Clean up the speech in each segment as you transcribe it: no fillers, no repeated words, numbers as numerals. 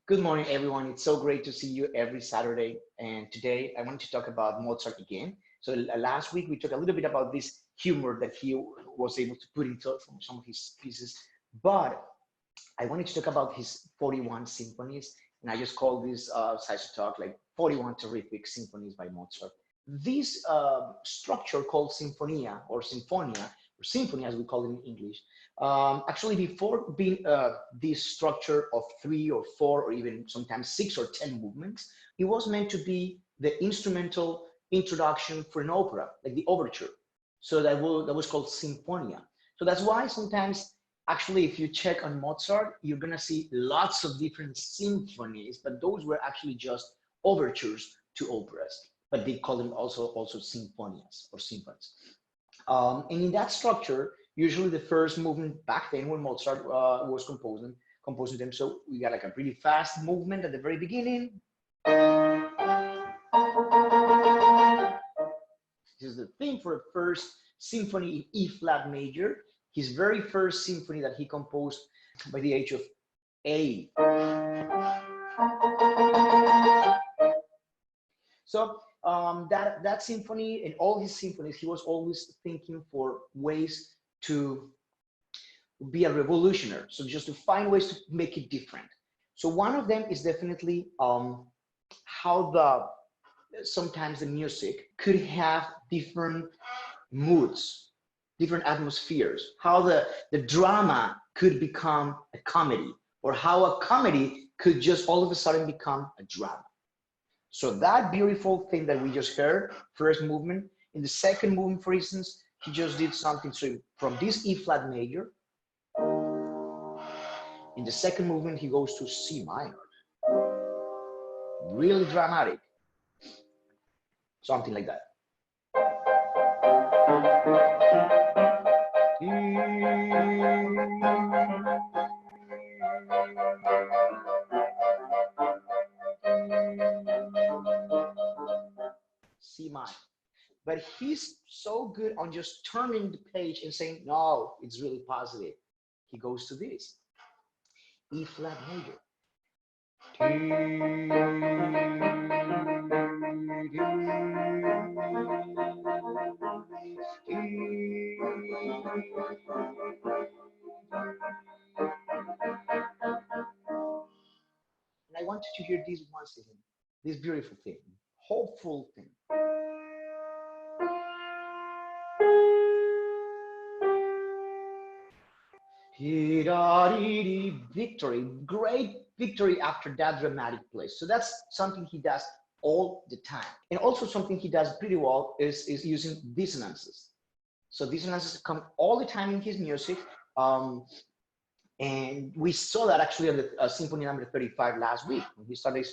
Good morning, everyone. It's so great to see you every Saturday. And today I want to talk about Mozart again. So last week we talked a little bit about this humor that he was able to put into some of his pieces. But I wanted to talk about his 41 symphonies. And I just call this SYSOTalk like 41 terrific symphonies by Mozart. This structure called Sinfonia or Sinfonia, or symphony as we call it in English, actually before being this structure of 3 or 4 or even sometimes 6 or 10 movements, it was meant to be the instrumental introduction for an opera, like the overture. So that was called Symphonia. So that's why sometimes, actually, if you check on Mozart, you're gonna see lots of different symphonies, but those were actually just overtures to operas. But they call them also symphonias or symphonies. And in that structure, usually the first movement back then when Mozart was composing them, so we got like a really fast movement at the very beginning. This is the theme for the first symphony in E flat major, his very first symphony that he composed by the age of 8. So that symphony and all his symphonies, he was always thinking for ways to be a revolutionary. So just to find ways to make it different. So one of them is definitely how sometimes the music could have different moods, different atmospheres, how the drama could become a comedy, or how a comedy could just all of a sudden become a drama. So that beautiful thing that we just heard, first movement, in the second movement, for instance, he just did something. So from this E flat major, in the second movement, he goes to C minor. Really dramatic. Something like that. C minor. But he's so good on just turning the page and saying, no, it's really positive. He goes to this. E flat major. And I want you to hear this once again, this beautiful thing, hopeful thing. Victory, great victory after that dramatic place. So that's something he does all the time. And also something he does pretty well is using dissonances. So dissonances come all the time in his music. And we saw that actually on the Symphony number 35 last week when he started.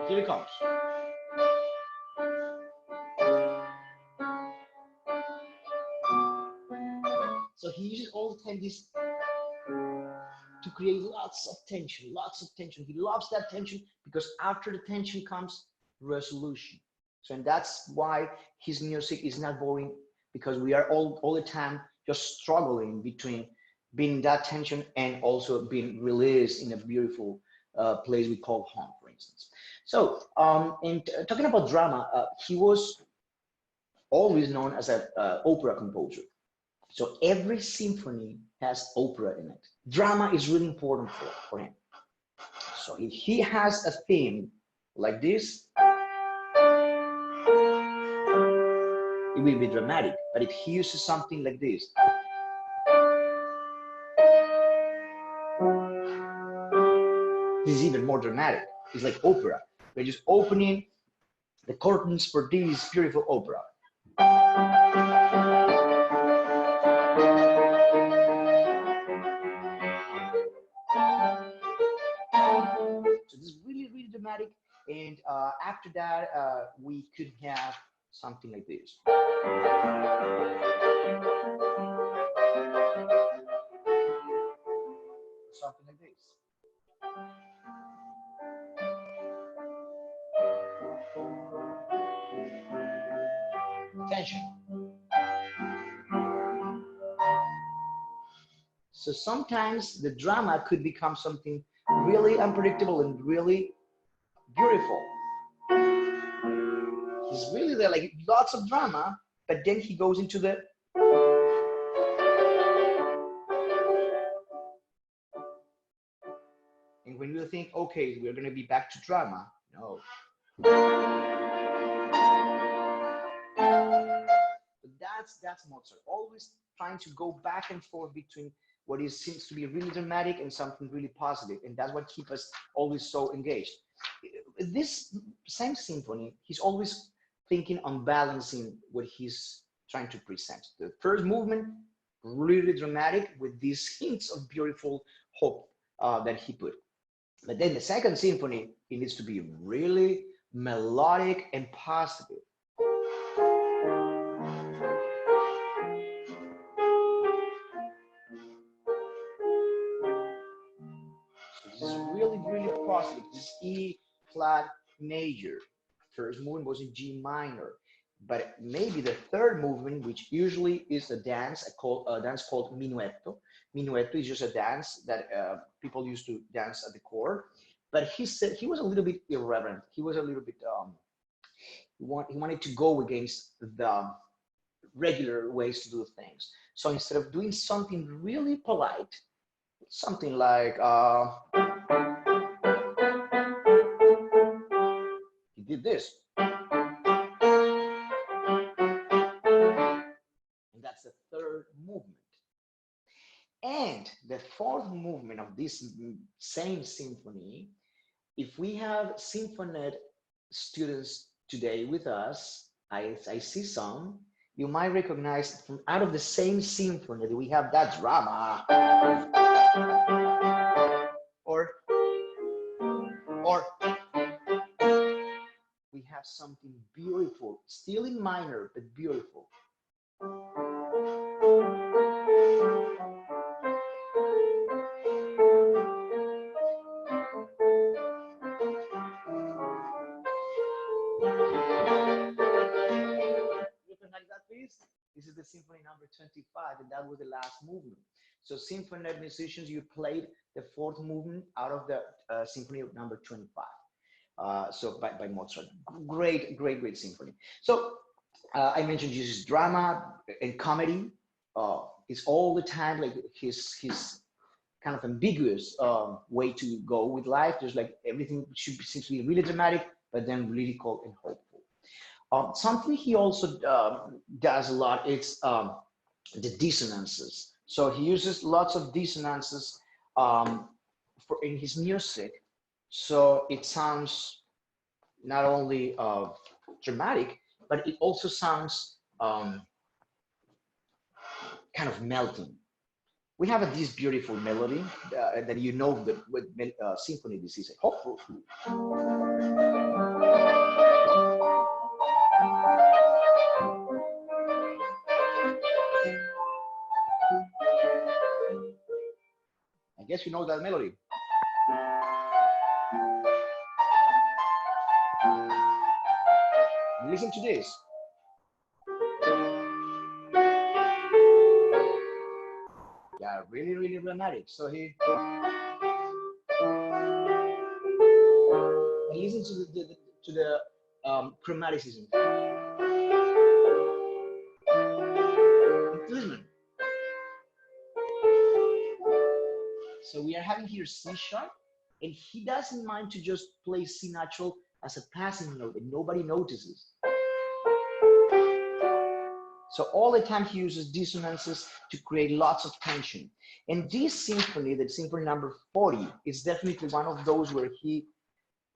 Here it comes. So he uses all the time this to create lots of tension, lots of tension. He loves that tension because after the tension comes resolution. So, and that's why his music is not boring, because we are all the time just struggling between being that tension and also being released in a beautiful place we call home, for instance. So, and talking about drama, he was always known as an opera composer. So every symphony has opera in it. Drama is really important for him. So if he has a theme like this, it will be dramatic. But if he uses something like this, this is even more dramatic. It's like opera. We're just opening the curtains for this beautiful opera. So this is really, really dramatic. And after that, we could have something like this. tension. So sometimes the drama could become something really unpredictable and really beautiful. He's really there, like lots of drama, but then he goes into the and when you think, okay, we're gonna be back to drama, no. But that's Mozart, always trying to go back and forth between what is seems to be really dramatic and something really positive, and that's what keeps us always so engaged. This same symphony, he's always thinking on balancing what he's trying to present. The first movement, really dramatic with these hints of beautiful hope that he put. But then the second symphony, it needs to be really melodic and positive. So this is really, really positive. This is E flat major. First movement was in G minor. But maybe the third movement, which usually is a dance called minuetto. Minuetto is just a dance that people used to dance at the court. But he said he was a little bit irreverent. He was a little bit he wanted to go against the regular ways to do things. So instead of doing something really polite, something like he did this. That's the third movement. And the fourth movement of this same symphony, if we have symphony students today with us, I see some, you might recognize from out of the same symphony that we have that drama. Or we have something beautiful, still in minor, but beautiful. This is the symphony number 25, and that was the last movement. So symphony musicians, you played the fourth movement out of the symphony number 25. So by Mozart, great symphony. So I mentioned Jesus' drama and comedy. It's all the time like his kind of ambiguous way to go with life. There's like everything seems to be really dramatic, but then lyrical and hopeful. Something he also does a lot, it's the dissonances. So he uses lots of dissonances in his music. So it sounds not only dramatic, but it also sounds kind of melting. We have this beautiful melody that you know that with symphony this is hopeful. I guess you know that melody. Listen to this. Yeah, really dramatic. So he listen to the chromaticism. Listen. So we are having here C sharp, and he doesn't mind to just play C natural as a passing note, and nobody notices. So all the time he uses dissonances to create lots of tension. And this symphony, the symphony number 40, is definitely one of those where he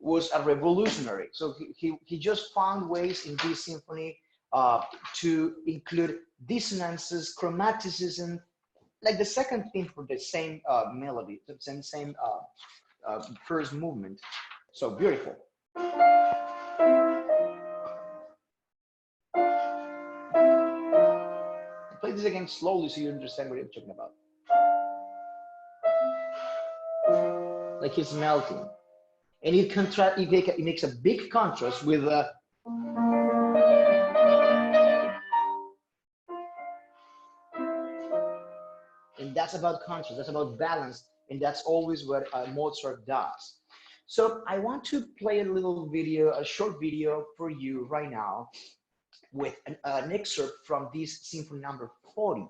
was a revolutionary. So he just found ways in this symphony to include dissonances, chromaticism, like the second theme for the same melody, the same first movement. So beautiful. Play this again slowly so you understand what I'm talking about. Like it's melting. And it makes a big contrast with And that's about contrast, that's about balance, and that's always what Mozart does. So I want to play a little video, a short video for you right now with an excerpt from this symphony number 40.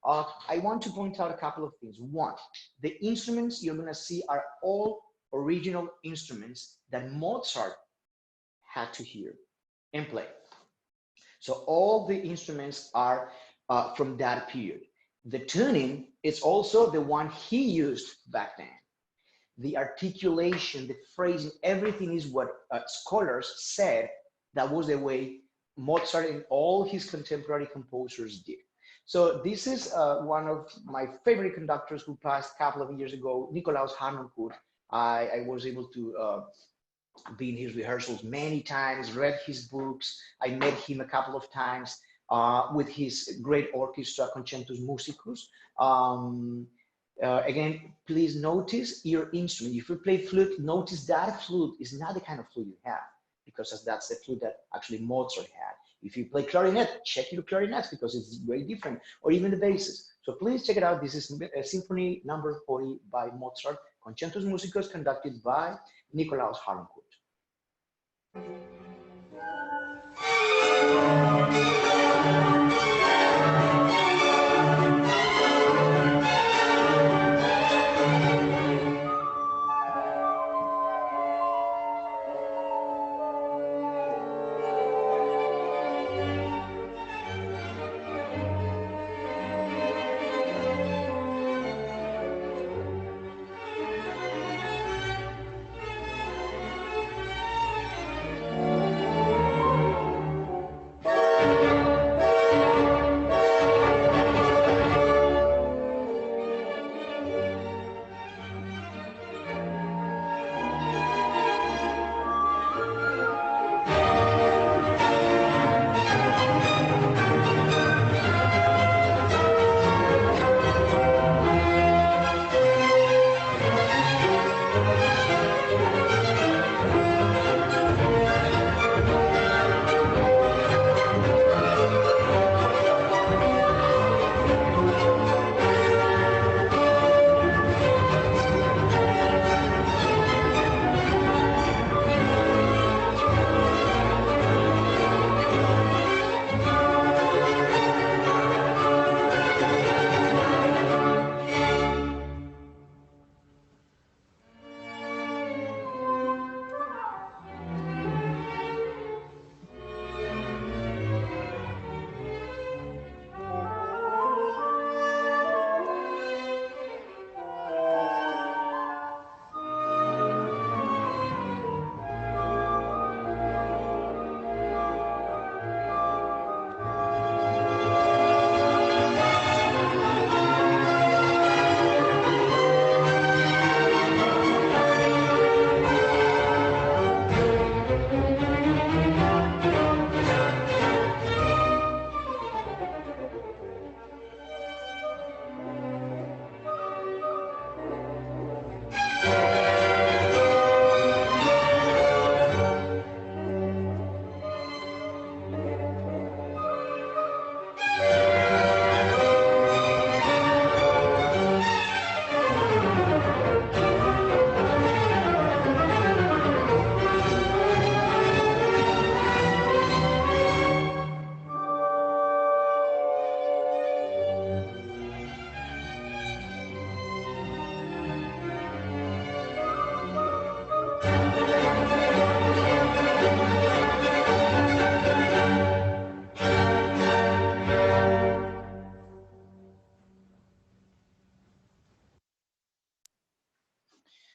I want to point out a couple of things. One, the instruments you're going to see are all original instruments that Mozart had to hear and play. So all the instruments are from that period. The tuning is also the one he used back then. The articulation, the phrasing, everything is what scholars said that was the way Mozart and all his contemporary composers did. So this is one of my favorite conductors who passed a couple of years ago, Nikolaus Harnoncourt. I was able to be in his rehearsals many times, read his books. I met him a couple of times with his great orchestra, Concentus Musicus. Again, please notice your instrument. If you play flute, notice that flute is not the kind of flute you have, because that's the flute that actually Mozart had. If you play clarinet, check your clarinets because it's very different, or even the basses. So please check it out. This is Symphony number 40 by Mozart, Concentus Musicus, conducted by Nikolaus Harnoncourt.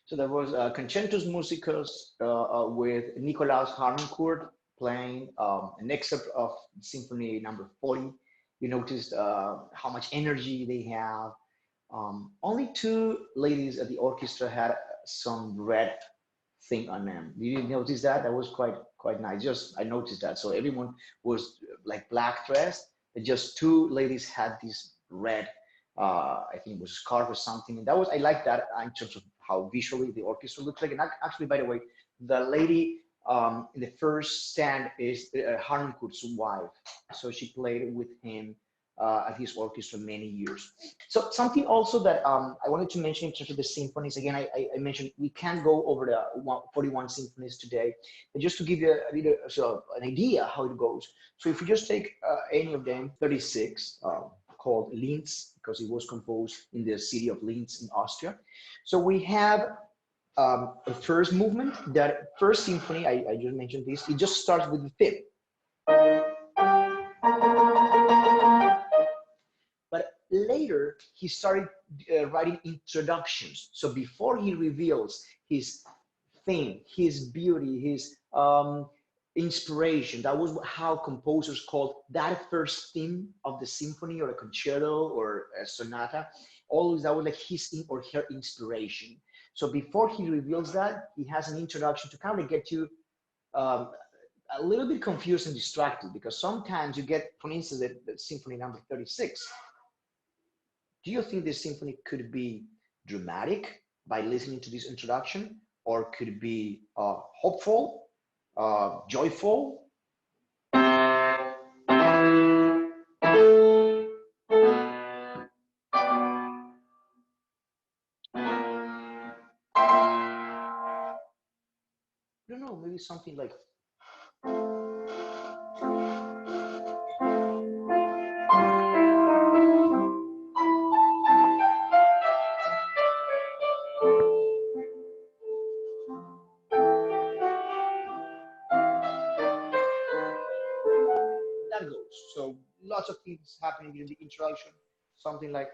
So there was Concentus Musicus with Nikolaus Harnoncourt playing an excerpt of Symphony number 40. You noticed how much energy they have. Only two ladies at the orchestra had some red thing on them. Did you notice that? That was quite nice. I noticed that. So everyone was like black dressed, but just two ladies had this red, I think it was scarf or something. And I like that in terms of how visually the orchestra looks like. And actually, by the way, the lady in the first stand is Harnoncourt's wife. So she played with him at his orchestra many years. So something also that I wanted to mention in terms of the symphonies, again, I mentioned we can't go over the 41 symphonies today, but just to give you a little, so an idea how it goes. So if you just take any of them, 36, called Linz, because it was composed in the city of Linz in Austria. So we have a first movement, that first symphony, I just mentioned this, it just starts with the theme. But later, he started writing introductions. So before he reveals his theme, his beauty, his inspiration, that was how composers called that first theme of the symphony or a concerto or a sonata. Always that was like his or her inspiration. So before he reveals that, he has an introduction to kind of get you a little bit confused and distracted, because sometimes you get, for instance, the symphony number 36. Do you think this symphony could be dramatic by listening to this introduction, or could it be hopeful, joyful? I don't know, maybe something like that goes. So lots of things happening in the introduction, something like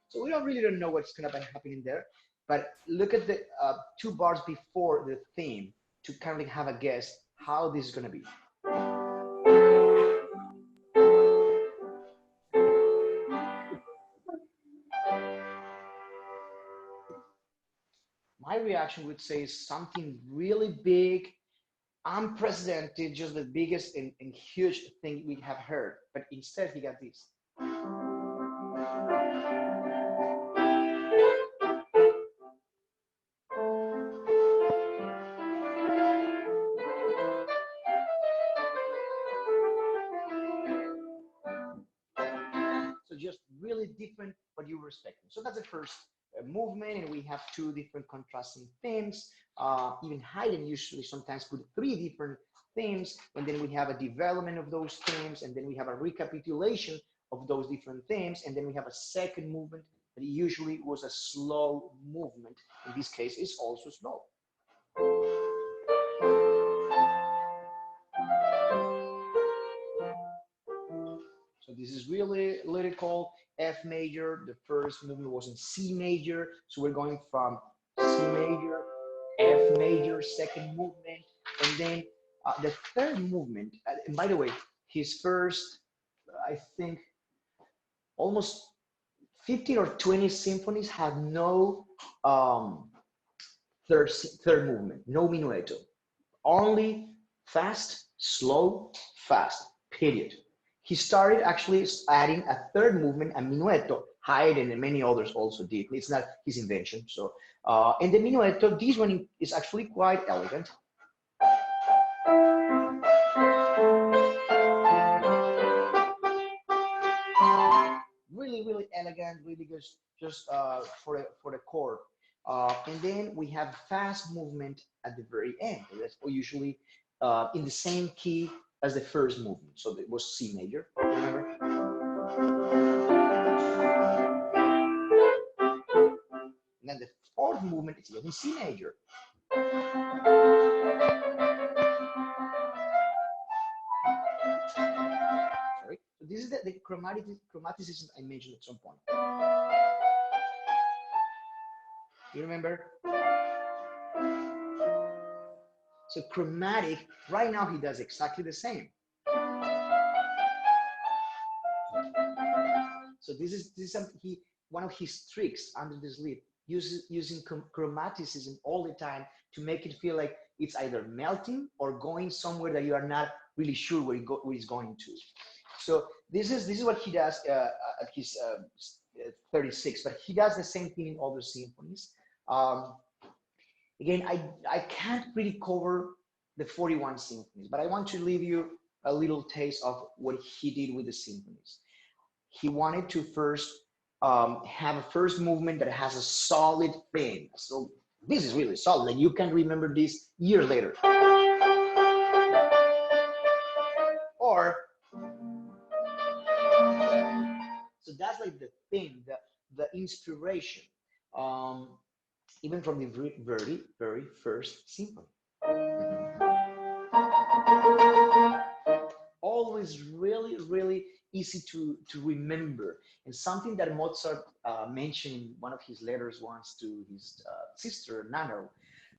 so we don't know what's going to be happening there, but look at the 2 bars before the theme to kind of have a guess how this is going to be. My reaction would say something really big, unprecedented, just the biggest and huge thing we have heard. But instead, he got this. So just really different, but you respect them. So that's the first movement, and we have 2 different contrasting themes. Even Haydn usually sometimes put 3 different themes, and then we have a development of those themes, and then we have a recapitulation of those different themes, and then we have a second movement that usually was a slow movement. In this case, it's also slow. So this is really lyrical. F major, the first movement was in C major. So we're going from C major, F major, second movement. And then the third movement, and by the way, his first, I think, almost 15 or 20 symphonies have no third movement, no minuetto. Only fast, slow, fast, period. He started actually adding a third movement, a minuetto. Haydn and many others also did. It's not his invention. So, and the minuetto, this one is actually quite elegant. Really, really elegant, really good, just for the chord. And then we have fast movement at the very end. That's usually in the same key as the first movement. So it was C major, remember? And then the fourth movement is in C major. Sorry. So this is the chromaticism I mentioned at some point. You remember? So chromatic, right now he does exactly the same. So this is something one of his tricks under the sleeve, using chromaticism all the time to make it feel like it's either melting or going somewhere that you are not really sure where it's going to. So this is what he does at his 36, but he does the same thing in other symphonies. Again, I can't really cover the 41 symphonies, but I want to leave you a little taste of what he did with the symphonies. He wanted to first have a first movement that has a solid theme. So this is really solid, and you can remember this years later. Or, so that's like the thing, the inspiration, even from the very first symphony. Always really easy to remember, and something that Mozart mentioned in one of his letters once to his sister Nano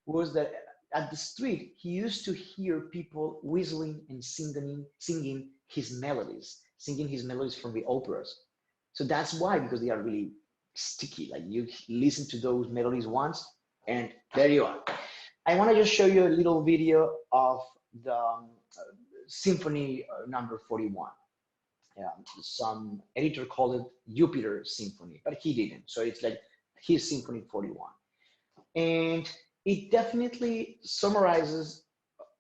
was that at the street he used to hear people whistling and singing his melodies from the operas. So that's why, because they are really sticky. Like you listen to those melodies once, and there you are. I want to just show you a little video of the Symphony number 41. Some editor called it Jupiter Symphony, but he didn't. So it's like his Symphony 41. And it definitely summarizes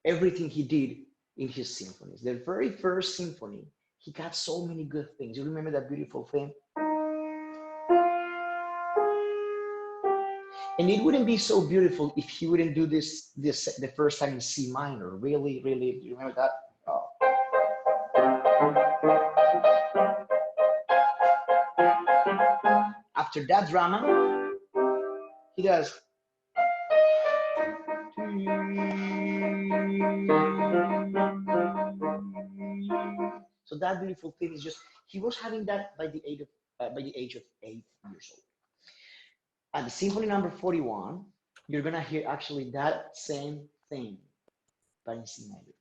everything he did in his symphonies. The very first symphony, he got so many good things. You remember that beautiful thing? And it wouldn't be so beautiful if he wouldn't do this the first time in C minor. Really, you remember that? Oh. After that drama, he does. So that beautiful thing is just, he was having that by the age of 8 years old. At the Symphony number 41, you're gonna hear actually that same thing, but in C major.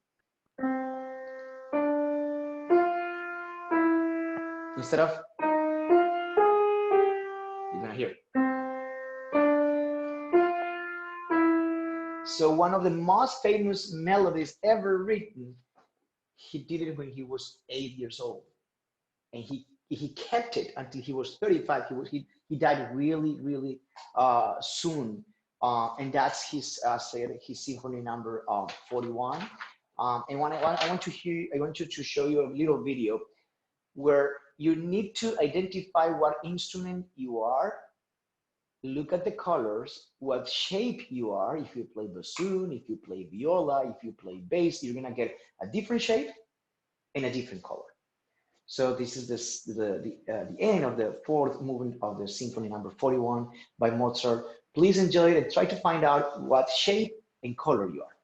Instead of, you're gonna hear. So one of the most famous melodies ever written, he did it when he was 8 years old, and he kept it until he was 35. He died really soon, and that's his Symphony number 41. And I want to show you a little video where you need to identify what instrument you are. Look at the colors, what shape you are. If you play bassoon, if you play viola, if you play bass, you're gonna get a different shape and a different color. So this is the end of the fourth movement of the Symphony number 41 by Mozart. Please enjoy it and try to find out what shape and color you are.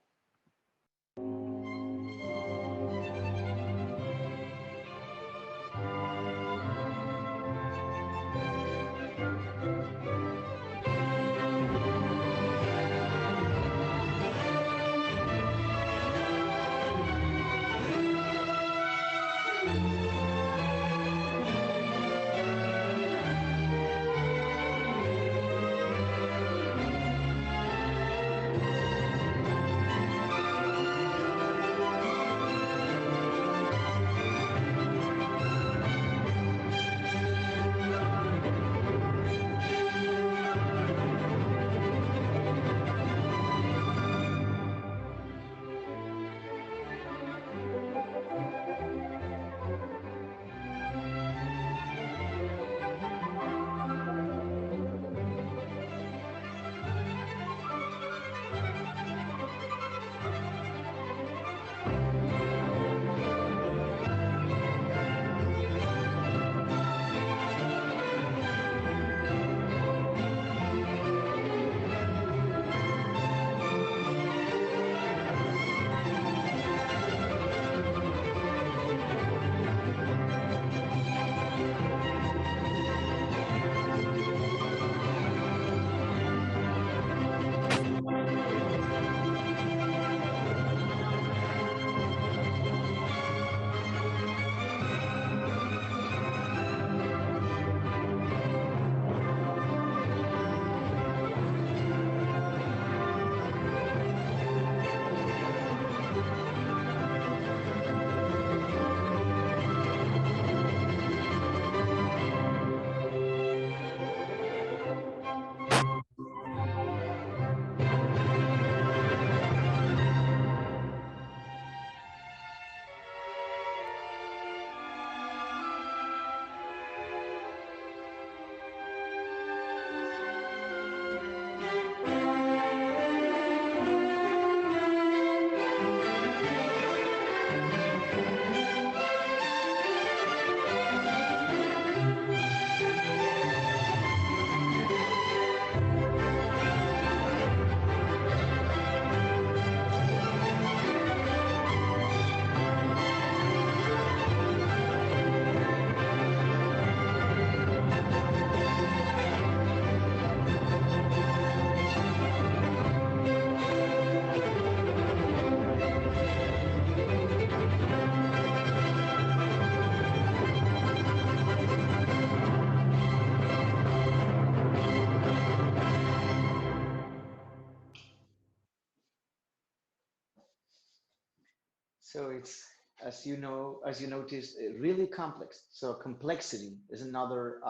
So it's, as you noticed, really complex. So complexity is another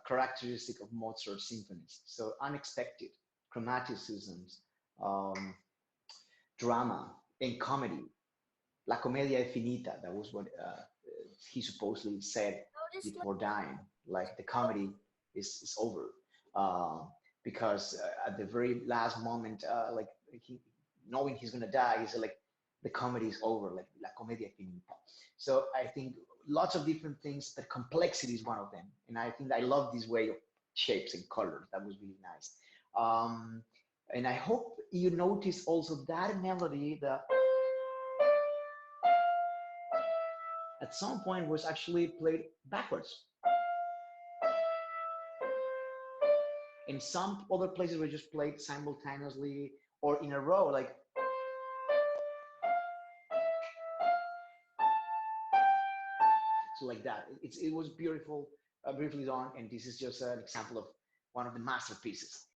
characteristic of Mozart symphonies. So unexpected chromaticisms, um, drama, and comedy. La commedia è finita. That was what he supposedly said Notice like before dying. Like the comedy is over. Uh, because at the very last moment, like he, knowing he's gonna die, he's like, the comedy is over. Like la commedia è finita. So I think lots of different things, but complexity is one of them. And I think I love this way of shapes and colors. That was really nice. Um, and I hope you notice also that melody, the at some point was actually played backwards. In some other places were just played simultaneously or in a row, like so, like that. It was beautiful, beautifully done, and this is just an example of one of the masterpieces.